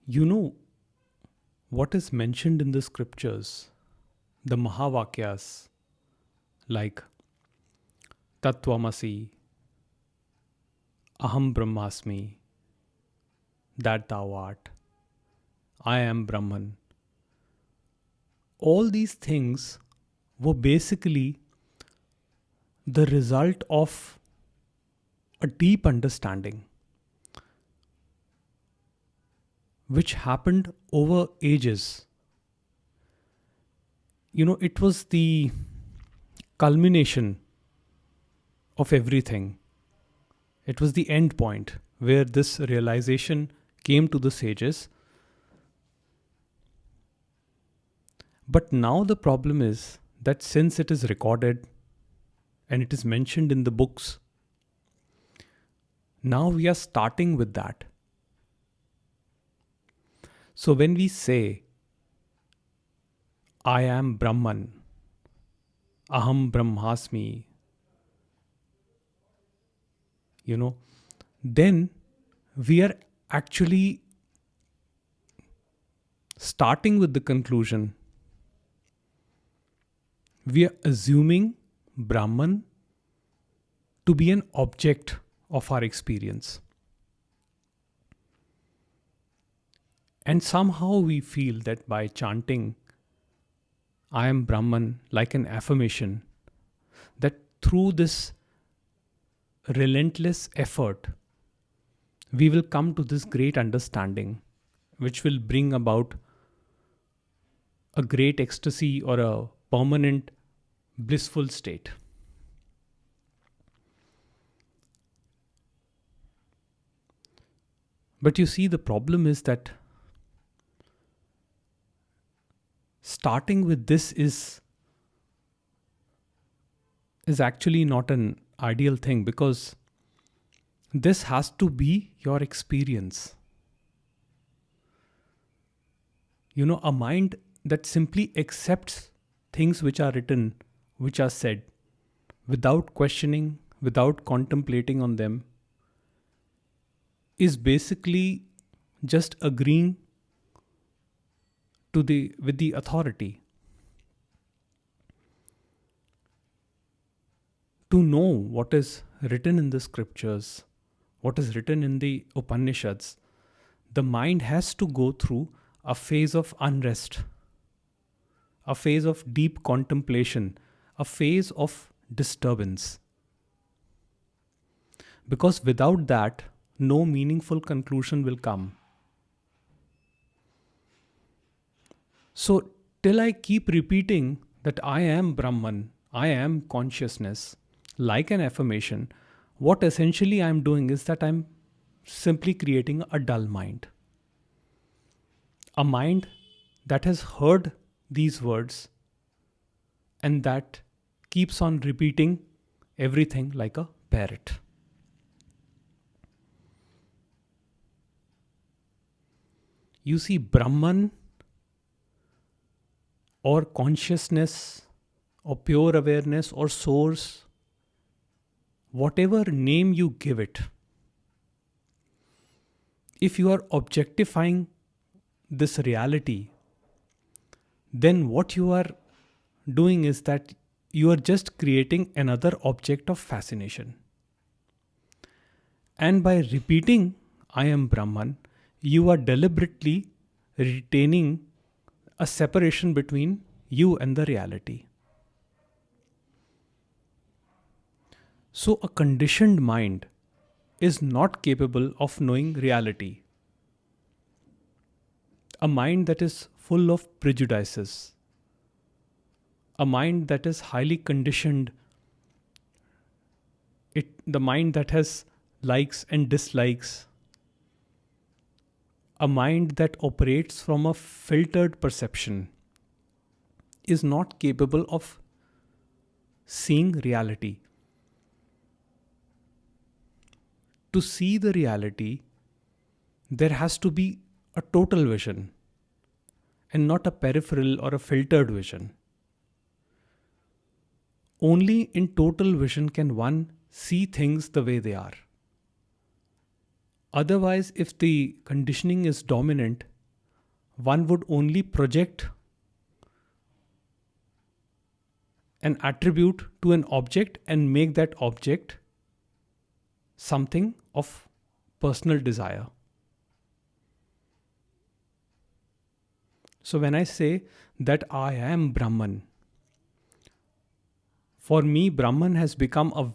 You know what is mentioned in the scriptures, the Mahavakyas, like Tattvamasi, Aham Brahmasmi, that thou art, I am Brahman. All these things were basically the result of a deep understanding which happened over ages. It was the culmination of everything. It was the end point where this realization came to the sages. But now the problem is that since it is recorded and it is mentioned in the books, now we are starting with that. So when we say, I am Brahman, Aham Brahmasmi, then we are actually starting with the conclusion. We are assuming Brahman to be an object of our experience. And somehow we feel that by chanting, I am Brahman, like an affirmation, that through this relentless effort, we will come to this great understanding, which will bring about a great ecstasy or a permanent blissful state. But you see, the problem is that starting with this is actually not an ideal thing, because this has to be your experience. A mind that simply accepts things which are written, which are said, without questioning, without contemplating on them, is basically just agreeing with the authority. To know what is written in the scriptures, what is written in the Upanishads, the mind has to go through a phase of unrest, a phase of deep contemplation, a phase of disturbance. Because without that, no meaningful conclusion will come. So, till I keep repeating that I am Brahman, I am consciousness, like an affirmation, what essentially I am doing is that I'm simply creating a dull mind. A mind that has heard these words and that keeps on repeating everything like a parrot. You see, Brahman or consciousness or pure awareness or source, whatever name you give it, if you are objectifying this reality, then what you are doing is that you are just creating another object of fascination. And by repeating I am Brahman, you are deliberately retaining a separation between you and the reality. So a conditioned mind is not capable of knowing reality. A mind that is full of prejudices, a mind that is highly conditioned, the mind that has likes and dislikes, a mind that operates from a filtered perception, is not capable of seeing reality. To see the reality, there has to be a total vision and not a peripheral or a filtered vision. Only in total vision can one see things the way they are. Otherwise, if the conditioning is dominant, one would only project an attribute to an object and make that object something of personal desire. So when I say that I am Brahman, for me, Brahman has become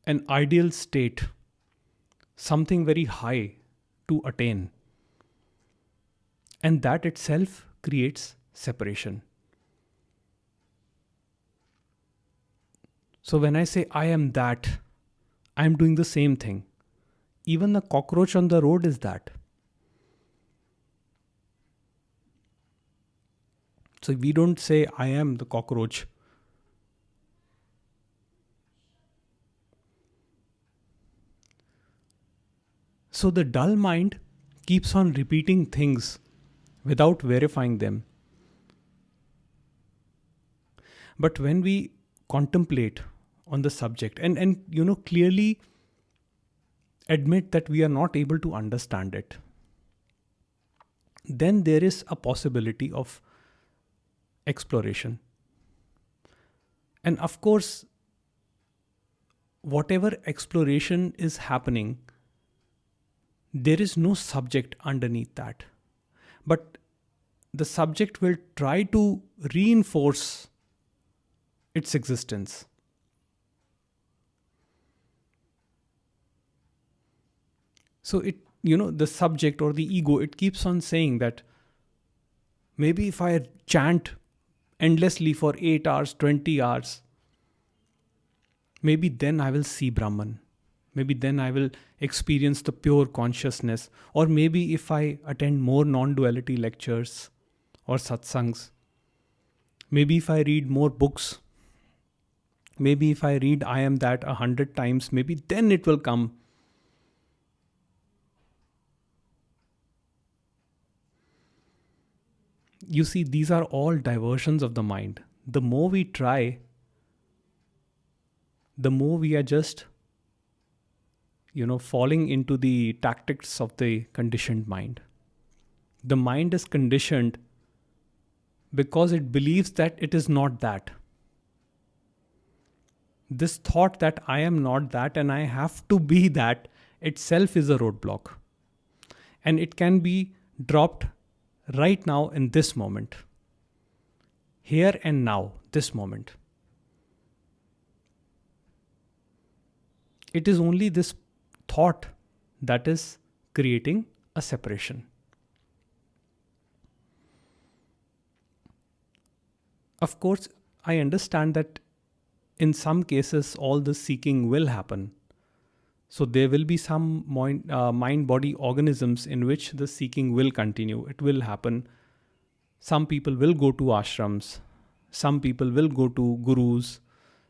an ideal state, something very high to attain. And that itself creates separation. So when I say I am that, I am doing the same thing. Even the cockroach on the road is that. So we don't say I am the cockroach. So the dull mind keeps on repeating things without verifying them. But when we contemplate on the subject and clearly admit that we are not able to understand it, then there is a possibility of exploration. And of course, whatever exploration is happening, there is no subject underneath that. But the subject will try to reinforce its existence. So the subject or the ego, it keeps on saying that maybe if I chant endlessly for 8 hours, 20 hours, maybe then I will see Brahman. Maybe then I will experience the pure consciousness. Or maybe if I attend more non-duality lectures or satsangs, maybe if I read more books, maybe if I read I am that 100 times, maybe then it will come. You see, these are all diversions of the mind. The more we try, the more we are just, falling into the tactics of the conditioned mind. The mind is conditioned because it believes that it is not that. This thought that I am not that and I have to be that itself is a roadblock. And it can be dropped right now in this moment. Here and now, this moment. It is only this thought that is creating a separation. Of course, I understand that in some cases all the seeking will happen. So there will be some mind-body organisms in which the seeking will continue. It will happen. Some people will go to ashrams. Some people will go to gurus.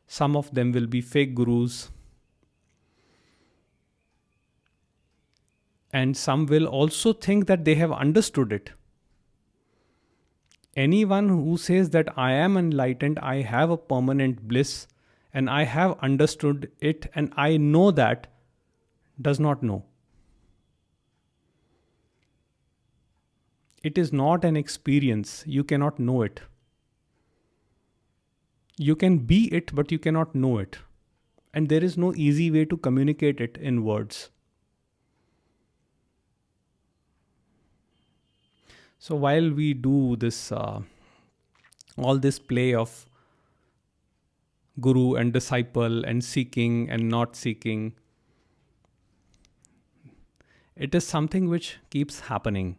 Some of them will be fake gurus. And some will also think that they have understood it. Anyone who says that I am enlightened, I have a permanent bliss, and I have understood it, and I know that, does not know. It is not an experience. You cannot know it. You can be it, but you cannot know it. And there is no easy way to communicate it in words. So while we do this, all this play of guru and disciple and seeking and not seeking, it is something which keeps happening.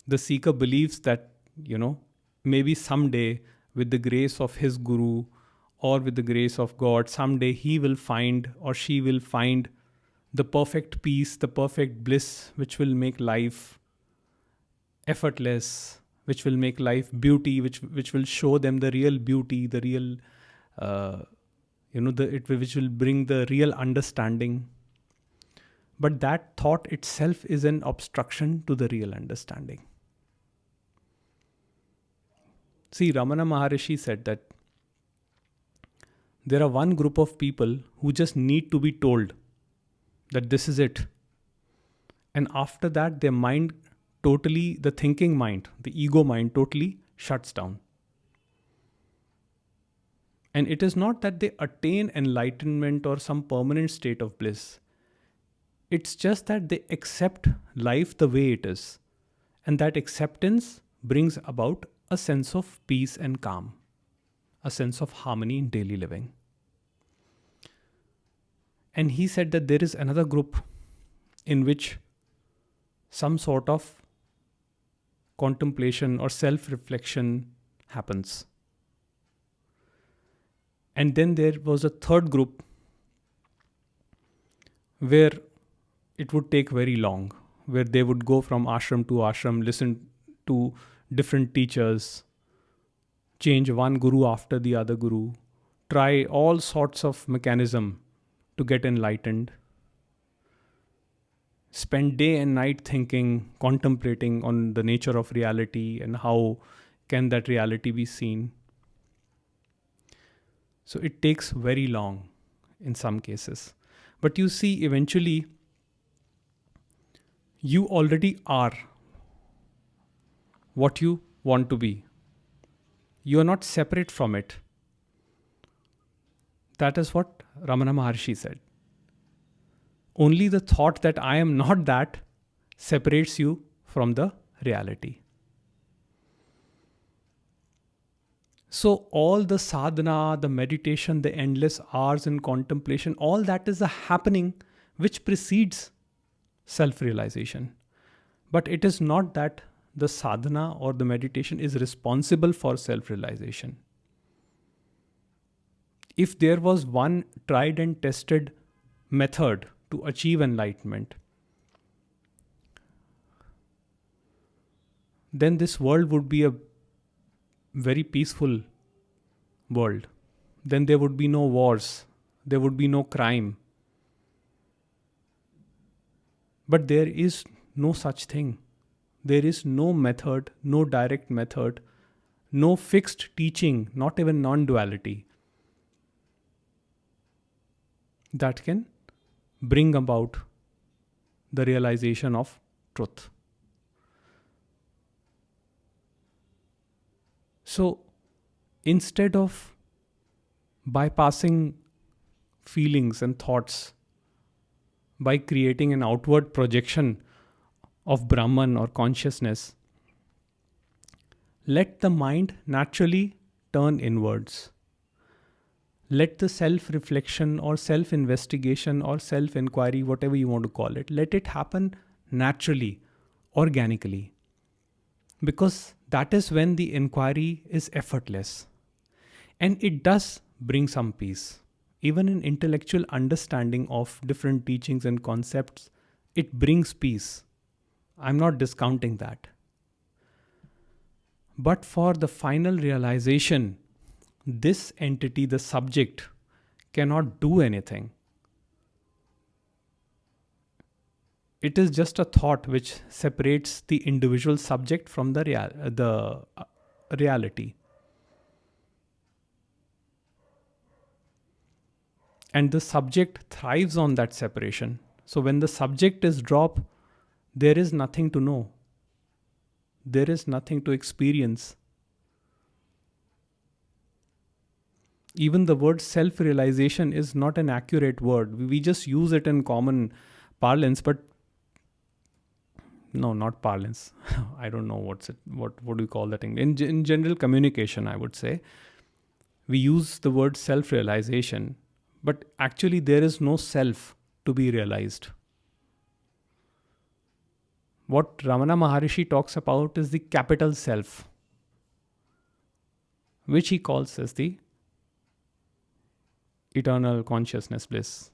The seeker believes that, maybe someday with the grace of his guru or with the grace of God, someday he will find or she will find the perfect peace, the perfect bliss, which will make life effortless, which will make life beauty, which will show them the real beauty, the real, which will bring the real understanding. But that thought itself is an obstruction to the real understanding. See, Ramana Maharishi said that there are one group of people who just need to be told that this is it. And after that, their mind totally, the thinking mind, the ego mind totally shuts down. And it is not that they attain enlightenment or some permanent state of bliss. It's just that they accept life the way it is. And that acceptance brings about a sense of peace and calm, a sense of harmony in daily living. And he said that there is another group in which some sort of contemplation or self-reflection happens. And then there was a third group where it would take very long, where they would go from ashram to ashram, listen to different teachers, change one guru after the other guru, try all sorts of mechanism to get enlightened, spend day and night thinking, contemplating on the nature of reality and how can that reality be seen. So it takes very long in some cases. But you see, eventually, you already are what you want to be. You are not separate from it. That is what Ramana Maharishi said. Only the thought that I am not that separates you from the reality. So all the sadhana, the meditation, the endless hours in contemplation, all that is a happening which precedes self-realization. But it is not that the sadhana or the meditation is responsible for self-realization. If there was one tried and tested method to achieve enlightenment, then this world would be a very peaceful world. Then there would be no wars, there would be no crime. But there is no such thing. There is no method, no direct method, no fixed teaching, not even non-duality, that can bring about the realization of truth. So instead of bypassing feelings and thoughts by creating an outward projection of Brahman or consciousness, let the mind naturally turn inwards. Let the self-reflection or self-investigation or self-inquiry, whatever you want to call it, let it happen naturally, organically. Because that is when the inquiry is effortless. And it does bring some peace. Even in intellectual understanding of different teachings and concepts, it brings peace. I'm not discounting that. But for the final realization, this entity, the subject, cannot do anything. It is just a thought which separates the individual subject from the reality. And the subject thrives on that separation. So when the subject is dropped, there is nothing to know. There is nothing to experience. Even the word self-realization is not an accurate word. We just use it in common parlance, but no, not parlance. I don't know what do you call that thing? In general communication, I would say, we use the word self-realization, but actually there is no self to be realized. What Ramana Maharishi talks about is the capital self, which he calls as the eternal consciousness bliss,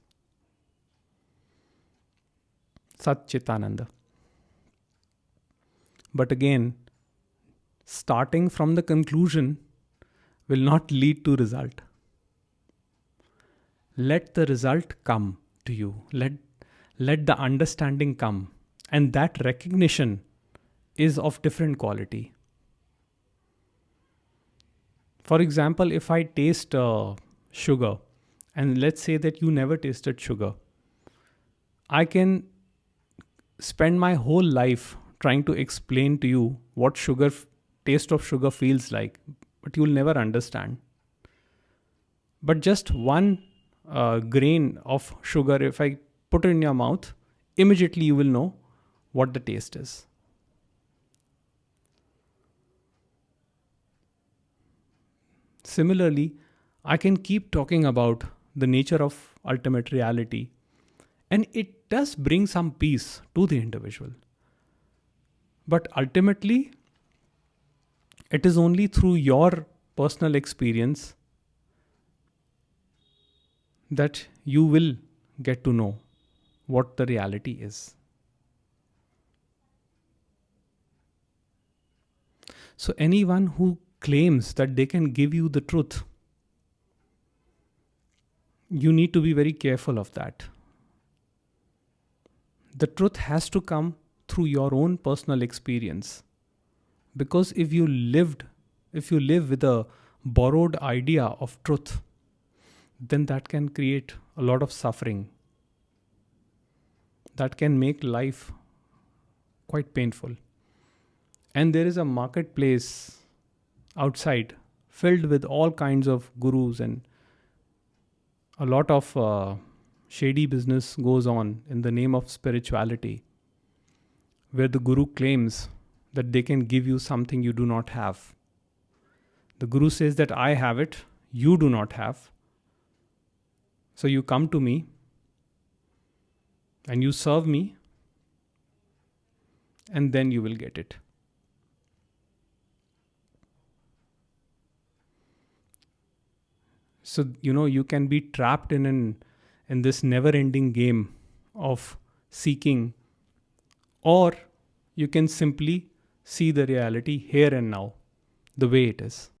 Sat Chitananda. But again, starting from the conclusion will not lead to result. Let the result come to you. Let the understanding come. And that recognition is of different quality. For example, if I taste sugar, and let's say that you never tasted sugar, I can spend my whole life trying to explain to you what taste of sugar feels like, but you'll never understand. But just one grain of sugar, if I put it in your mouth, immediately you will know what the taste is. Similarly, I can keep talking about the nature of ultimate reality, and it does bring some peace to the individual. But ultimately, it is only through your personal experience that you will get to know what the reality is. So, anyone who claims that they can give you the truth, you need to be very careful of that. The truth has to come through your own personal experience. Because if you live with a borrowed idea of truth, then that can create a lot of suffering. That can make life quite painful. And there is a marketplace outside filled with all kinds of gurus, and a lot of shady business goes on in the name of spirituality, where the guru claims that they can give you something you do not have. The guru says that I have it, you do not have. So you come to me and you serve me, and then you will get it. So you can be trapped in this never-ending game of seeking, or you can simply see the reality here and now, the way it is.